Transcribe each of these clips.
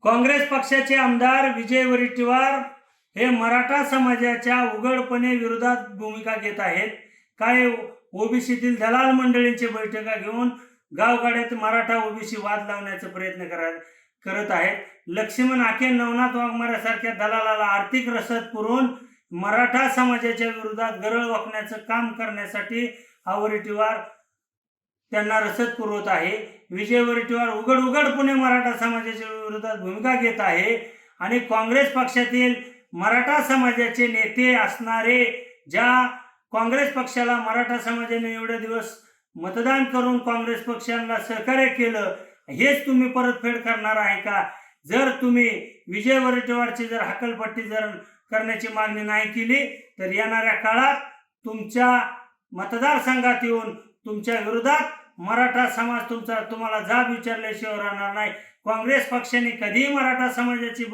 काँग्रेस पक्षाचे आमदार विजय वडेट्टीवार हे मराठा समाजाच्या उघडपणे विरोधात भूमिका घेत आहेत. काय ओबीसीतील दलाल मंडळींची बैठका घेऊन गावगाड्यात मराठा ओबीसी वाद लावण्याचा प्रयत्न करत आहेत. लक्ष्मण आखे, नवनाथ वाघमाऱ्यासारख्या दलालाला आर्थिक रसद पुरवून मराठा समाजाच्या विरोधात गरळ वाकण्याचं काम करण्यासाठी हा वडेट्टीवार त्यांना रसद पुरवत आहे. विजय वडेट्टीवार उघडपणे मराठा समाजाच्या विरोधात भूमिका घेत आहे आणि काँग्रेस पक्षातील मराठा समाजाचे नेते असणारे, ज्या काँग्रेस पक्षाला मराठा समाजाने एवढे दिवस मतदान करून काँग्रेस पक्षाला सहकार्य केलं, हेच तुम्ही परतफेड करणार आहे का? जर तुम्ही विजय वडेट्टीवारची जर हकलपट्टी जर करण्याची मागणी नाही केली तर येणाऱ्या काळात तुमच्या मतदारसंघात येऊन तुमच्या विरोधात मराठा समाज तुम्हाला जाब विचारल्याशिवाय राहणार नाही. काँग्रेस पक्षाने कधीही मराठा समाजाची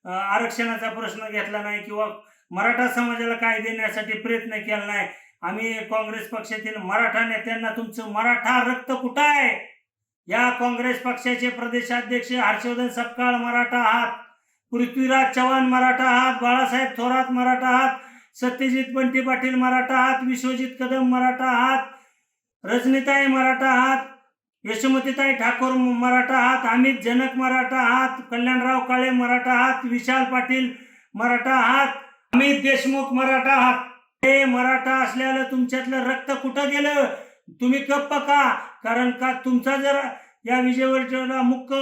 आरक्षणाचा प्रश्न घेतला नाही किंवा मराठा समाजाला काय देण्यासाठी प्रयत्न केला नाही. आम्ही काँग्रेस पक्षातील मराठा नेत्यांना तुमचं मराठा रक्त कुठं आहे? या काँग्रेस पक्षाचे प्रदेशाध्यक्ष हर्षवर्धन सपकाळ मराठा आहात, पृथ्वीराज चव्हाण मराठा आहात, बाळासाहेब थोरात मराठा आहात, सत्यजित बंटी पाटील मराठा आहात, विश्वजित कदम मराठा आहात, रजनीताई मराठा आहात, यशोमतीताई ठाकूर मराठा आहात, अमित जनक मराठा आहात, कल्याणराव काळे मराठा आहात, विशाल पाटील मराठा आहात, अमित देशमुख मराठा आहात. हे मराठा असल्याला तुमच्यातलं रक्त कुठं गेलं? तुम्ही गप्प का? कारण का तुमचा जर या विजय वडेट्टीवारला मुख्य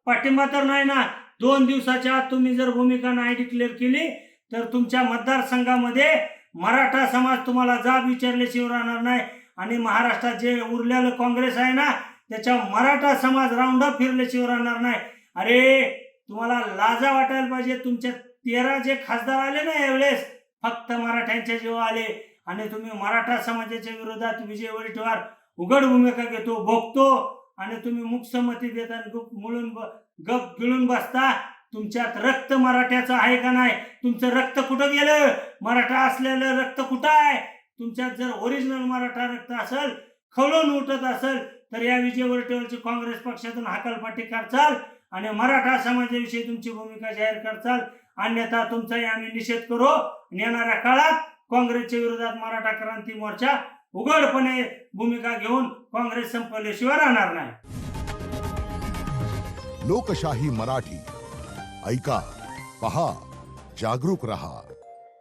पाठिंबा तर नाही ना. 2 दिवसाच्या आत तुम्ही जर भूमिका नाही डिक्लेअर केली तर तुमच्या मतदारसंघामध्ये मराठा समाज तुम्हाला जाब विचारल्याशिवाय राहणार नाही आणि महाराष्ट्रात जे उरलेलं काँग्रेस आहे ना, त्याच्या मराठा समाज राऊंड अप फिरल्याशिवाय राहणार नाही. अरे तुम्हाला लाजा वाटायला पाहिजे. तुमच्या 13 जे खासदार आले ना यावेळेस फक्त मराठ्यांच्या जेव्हा आले आणि तुम्ही मराठा समाजाच्या विरोधात विजय वडेट्टीवार उघड भूमिका घेतो, भोगतो आणि तुम्ही मुकसंमती देताना गप गिळून बसता. तुमच्यात रक्त मराठ्याचं आहे का नाही? तुमचं रक्त कुठं गेलं? मराठा असलेलं रक्त कुठं आहे? तुमच्यात जर ओरिजिनल मराठा रक्त असेल, खवळून उठत असेल तर या विजय वडेट्टीवारची काँग्रेस पक्षातून हकालपट्टी करचाल आणि मराठा समाजाविषयी तुमची भूमिका जाहीर करचाल. अन्यथा तुमचाही आम्ही निषेध करू आणि येणाऱ्या काळात काँग्रेसच्या विरोधात मराठा क्रांती मोर्चा उघडपणे भूमिका घेऊन काँग्रेस संपल्याशिवाय राहणार नाही. लोकशाही मराठी ऐका, पहा, जागरूक रहा.